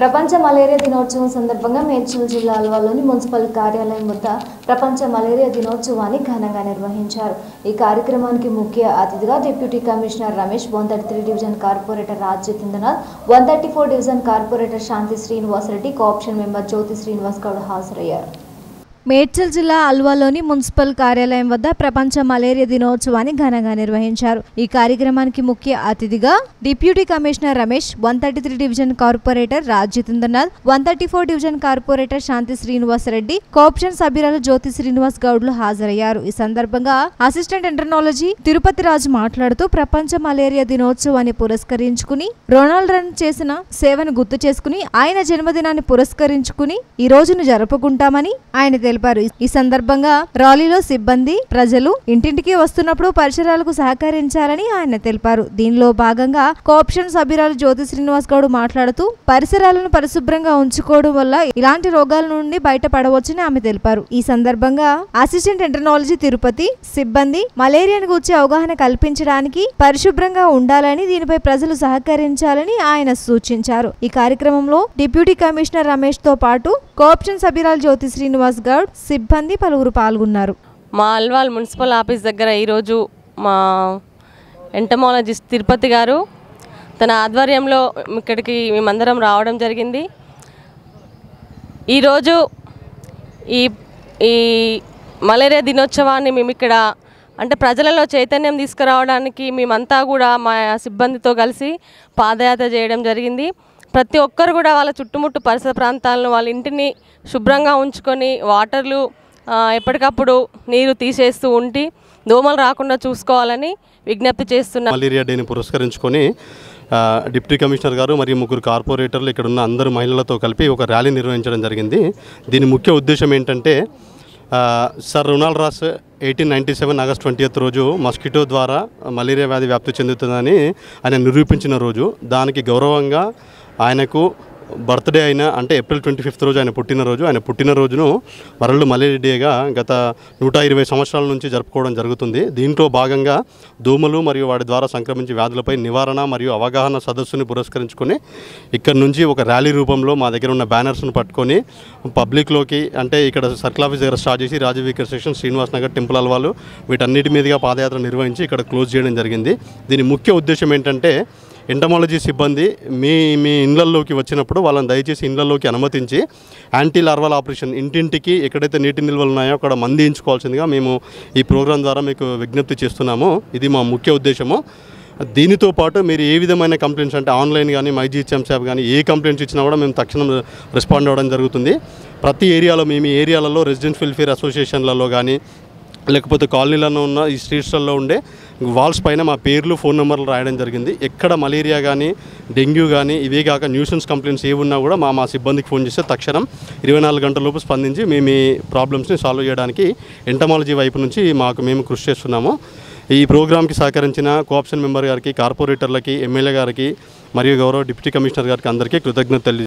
ప్రపంచ మలేరియా దినోత్సవం సందర్భంగా మేడ్చల్ జిల్లా అల్వాలోని మున్సిపల్ కార్యాలయం వద్ద ప్రపంచ మలేరియా దినోత్సవాన్ని ఘనంగా నిర్వహించారు. ఈ కార్యక్రమానికి ముఖ్య అతిథిగా deputy commissioner Ramesh, 133 division corporator Raj Jitendranath, 134 division corporator Shanti Srinivas Reddy, cooption member Jyothi Srinivas Goud హాజరయ్యారు. మేడ్చల్ జిల్లా అల్వాలోని మున్సిపల్ కార్యాలయం వద్ద ప్రపంచ మలేరియా దినోత్సవాన్ని ఘనంగా నిర్వహించారు. ఈ కార్యక్రమానికి ముఖ్య అతిథిగా deputy commissioner Ramesh, 133 division corporator Raj Jitendranath, 134 division corporator Shanti Srinivas Reddy, cooption సభ్యురాలు జ్యోతి శ్రీనివాస్ గౌడ్లు హాజరయ్యారు. ఈ సందర్భంగా అసిస్టెంట్ ఎంట్రనాలజీ తిరుపతి రాజు మాట్లాడుతూ ప్రపంచ మలేరియా దినోత్సవాన్ని పురస్కరించుకుని రొనాల్డ్ రన్ చేసిన సేవను గుర్తు చేసుకుని ఆయన జన్మదినాన్ని పురస్కరించుకుని ఈ రోజును జరుపుకుంటామని ఆయన తెలిపారు. ఈ సందర్భంగా ర్యాలీలో సిబ్బంది, ప్రజలు ఇంటింటికి వస్తున్నప్పుడు పరిసరాలకు సహకరించాలని ఆయన తెలిపారు. దీనిలో భాగంగా కోఆప్షన్ సభ్యురాలు జ్యోతి శ్రీనివాస్ గౌడ్ మాట్లాడుతూ పరిసరాలను పరిశుభ్రంగా ఉంచుకోవడం వల్ల ఇలాంటి రోగాల నుండి బయటపడవచ్చని ఆమె తెలిపారు. ఈ సందర్భంగా అసిస్టెంట్ ఎంట్రనాలజీ తిరుపతి సిబ్బంది మలేరియాను గురించి అవగాహన కల్పించడానికి పరిశుభ్రంగా ఉండాలని, దీనిపై ప్రజలు సహకరించాలని ఆయన సూచించారు. ఈ కార్యక్రమంలో డిప్యూటీ కమిషనర్ రమేష్ తో పాటు కోఆప్షన్ సభ్యురాలు జ్యోతి శ్రీనివాస్ గౌడ్, సిబ్బంది పలువురు పాల్గొన్నారు. మా అల్వాల్ మున్సిపల్ ఆఫీస్ దగ్గర ఈరోజు మా ఎంటమాలజిస్ట్ తిరుపతి గారు తన ఆధ్వర్యంలో ఇక్కడికి మేమందరం రావడం జరిగింది. ఈరోజు ఈ ఈ మలేరియా దినోత్సవాన్ని మేము ఇక్కడ అంటే ప్రజలలో చైతన్యం తీసుకురావడానికి మేమంతా కూడా మా సిబ్బందితో కలిసి పాదయాత్ర చేయడం జరిగింది. ప్రతి ఒక్కరు కూడా వాళ్ళ చుట్టుముట్టు పరిసర ప్రాంతాలను, వాళ్ళ ఇంటిని శుభ్రంగా ఉంచుకొని వాటర్లు ఎప్పటికప్పుడు నీరు తీసేస్తూ ఉండి దోమలు రాకుండా చూసుకోవాలని విజ్ఞప్తి చేస్తున్నారు. మలేరియా డేని పురస్కరించుకొని డిప్యూటీ కమిషనర్ గారు మరియు 3 కార్పొరేటర్లు ఇక్కడ ఉన్న అందరు మహిళలతో కలిపి ఒక ర్యాలీ నిర్వహించడం జరిగింది. దీని ముఖ్య ఉద్దేశం ఏంటంటే sir Ronald Ross 1897 August 20th రోజు మస్కిటో ద్వారా మలేరియా వ్యాధి వ్యాప్తి చెందుతుందని ఆయన నిరూపించిన రోజు. దానికి గౌరవంగా ఆయనకు బర్త్డే అయిన అంటే ఏప్రిల్ 25th రోజు ఆయన పుట్టినరోజు. ఆయన పుట్టినరోజును వరల్డ్ మలేరియా డేగా గత 120 సంవత్సరాల నుంచి జరుపుకోవడం జరుగుతుంది. దీంట్లో భాగంగా దోమలు మరియు వాటి ద్వారా సంక్రమించే వ్యాధులపై నివారణ మరియు అవగాహన సదస్సుని పురస్కరించుకొని ఇక్కడ నుంచి ఒక ర్యాలీ రూపంలో మా దగ్గర ఉన్న బ్యానర్స్ను పట్టుకొని పబ్లిక్లోకి అంటే ఇక్కడ సర్కిల్ ఆఫీస్ దగ్గర స్టార్ట్ చేసి రాజీవ్ వికర్ సెక్షన్, శ్రీనివాస్ నగర్, టెంపుల్ అల్వాలు వీటన్నిటి మీదుగా పాదయాత్ర నిర్వహించి ఇక్కడ క్లోజ్ చేయడం జరిగింది. దీని ముఖ్య ఉద్దేశం ఏంటంటే ఎంటమాలజీ సిబ్బంది మీ ఇళ్లలోకి వచ్చినప్పుడు వాళ్ళని దయచేసి ఇళ్లలోకి అనుమతించి యాంటీ లార్వల్ ఆపరేషన్ ఇంటింటికి ఎక్కడైతే నీటి నిల్వలు ఉన్నాయో అక్కడ మంది ఎంచుకోవాల్సిందిగా మేము ఈ ప్రోగ్రాం ద్వారా మీకు విజ్ఞప్తి చేస్తున్నాము. ఇది మా ముఖ్య ఉద్దేశము. దీనితో పాటు మీరు ఏ విధమైన కంప్లైంట్స్ అంటే ఆన్లైన్ కానీ MyGHM యాప్ కానీ ఏ కంప్లైంట్స్ ఇచ్చినా కూడా మేము తక్షణం రెస్పాండ్ అవ్వడం జరుగుతుంది. ప్రతి ఏరియాలో మేము ఈ ఏరియాలలో రెసిడెంట్ వెల్ఫేర్ అసోసియేషన్లలో కానీ లేకపోతే కాలనీలలో ఉన్న ఈ స్ట్రీట్స్లలో ఉండే వాల్స్ పైన మా పేర్లు, ఫోన్ నెంబర్లు రాయడం జరిగింది. ఎక్కడ మలేరియా కానీ డెంగ్యూ కానీ ఇవే కాక న్యూసెన్స్ కంప్లైంట్స్ ఏ ఉన్నా కూడా మా సిబ్బందికి ఫోన్ చేస్తే తక్షణం 24 గంటలలోపు స్పందించి మేము ఈ ప్రాబ్లమ్స్ని సాల్వ్ చేయడానికి ఎంటమాలజీ వైపు నుంచి మేము కృషి చేస్తున్నాము. ఈ ప్రోగ్రామ్కి సహకరించిన కోఆప్షన్ మెంబర్ గారికి, కార్పొరేటర్లకి, ఎమ్మెల్యే గారికి మరియు గౌరవ డిప్యూటీ కమిషనర్ గారికి అందరికీ కృతజ్ఞతలు